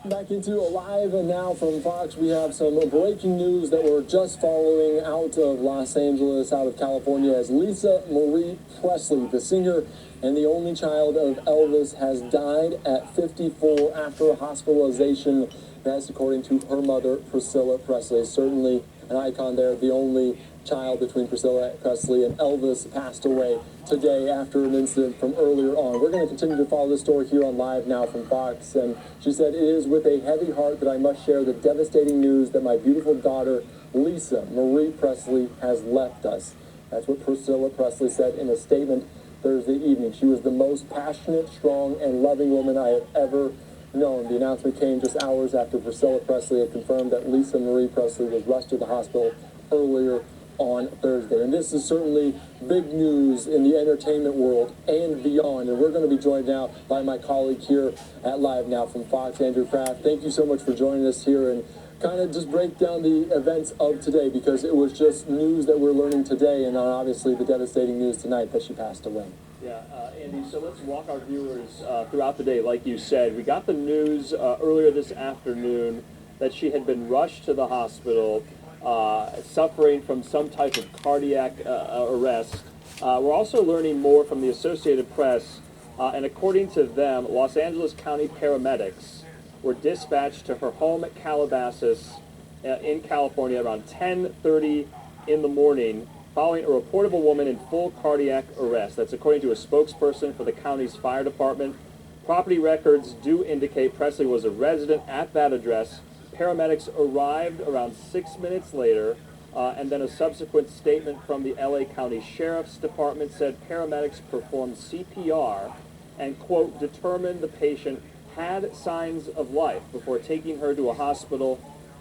Back into Alive and Now from Fox. We have some breaking news that we're just following out of Los Angeles, out of California, as Lisa Marie Presley, the singer and the only child of Elvis, has died at 54 after a hospitalization. That's according to her mother, Priscilla Presley. Certainly an icon there. The only child between Priscilla Presley and Elvis passed away today after an incident from earlier on. We're going to continue to follow this story here on Live Now from Fox. And she said, "It is with a heavy heart that I must share the devastating news that my beautiful daughter, Lisa Marie Presley, has left us." That's what Priscilla Presley said in a statement Thursday evening. She was the most passionate, strong, and loving woman I have ever known. The announcement came just hours after Priscilla Presley had confirmed that Lisa Marie Presley was rushed to the hospital earlier on Thursday. And this is certainly big news in the entertainment world and beyond. And we're going to be joined now by my colleague here at Live Now from Fox, Andrew Kraft. Thank you so much for joining us here and kind of just break down the events of today, because it was just news that we're learning today, and obviously the devastating news tonight that she passed away. Yeah, Andy, so let's walk our viewers throughout the day. Like you said, we got the news earlier this afternoon that she had been rushed to the hospital, suffering from some type of cardiac arrest. We're also learning more from the Associated Press, and according to them, Los Angeles County paramedics were dispatched to her home at Calabasas in California around 10:30 in the morning, following a reportable woman in full cardiac arrest. That's according to a spokesperson for the county's fire department. Property records do indicate Presley was a resident at that address. Paramedics arrived around 6 minutes later, and then a subsequent statement from the LA County Sheriff's Department said paramedics performed CPR and, quote, determined the patient had signs of life before taking her to a hospital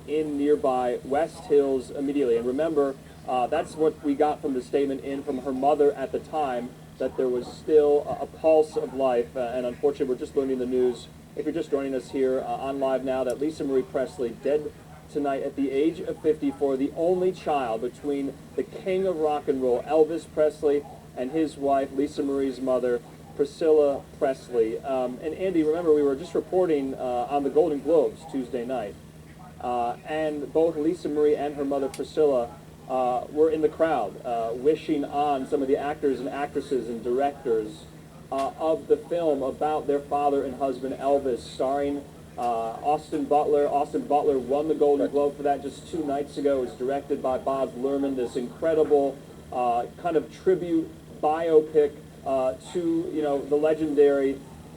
in nearby West Hills immediately. And remember, that's what we got from the statement in from her mother at the time, that there was still a pulse of life. And unfortunately, we're just learning the news, if you're just joining us here on Live Now, that Lisa Marie Presley, dead tonight at the age of 54, the only child between the king of rock and roll, Elvis Presley, and his wife, Lisa Marie's mother, Priscilla Presley. And Andy, remember, we were just reporting on the Golden Globes Tuesday night, and both Lisa Marie and her mother Priscilla were in the crowd, wishing on some of the actors and actresses and directors of the film about their father and husband Elvis, starring Austin Butler. Austin Butler won the Golden Globe for that just 2 nights ago. It was directed by Bob Luhrmann, this incredible kind of tribute biopic to, you know, the legendary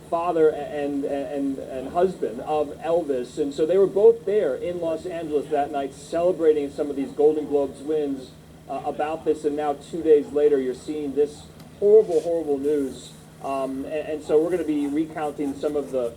father and husband of Elvis. And so they were both there in Los Angeles that night, celebrating some of these Golden Globes wins about this. And now 2 days later, you're seeing this horrible, horrible news. And so we're going to be recounting some of the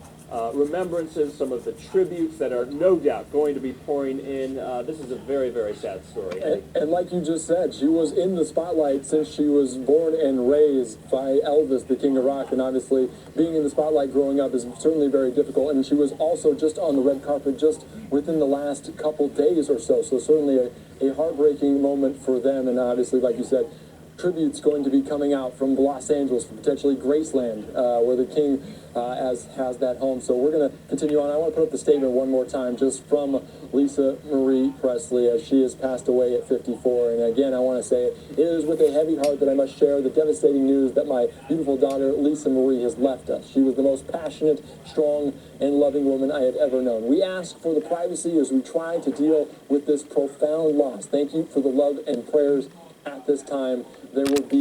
remembrances, some of the tributes that are no doubt going to be pouring in. This is a very, very sad story. And like you just said, she was in the spotlight since she was born and raised by Elvis, the king of rock, and obviously being in the spotlight growing up is certainly very difficult. And she was also just on the red carpet just within the last couple days or so. So certainly a heartbreaking moment for them. And obviously, like you said, tributes going to be coming out from Los Angeles, from potentially Graceland, where the king has that home. So we're going to continue on. I want to put up the statement one more time just from Lisa Marie Presley as she has passed away at 54. And again, I want to say it is with a heavy heart that I must share the devastating news that my beautiful daughter, Lisa Marie, has left us. She was the most passionate, strong, and loving woman I have ever known. We ask for the privacy as we try to deal with this profound loss. Thank you for the love and prayers at this time. There will be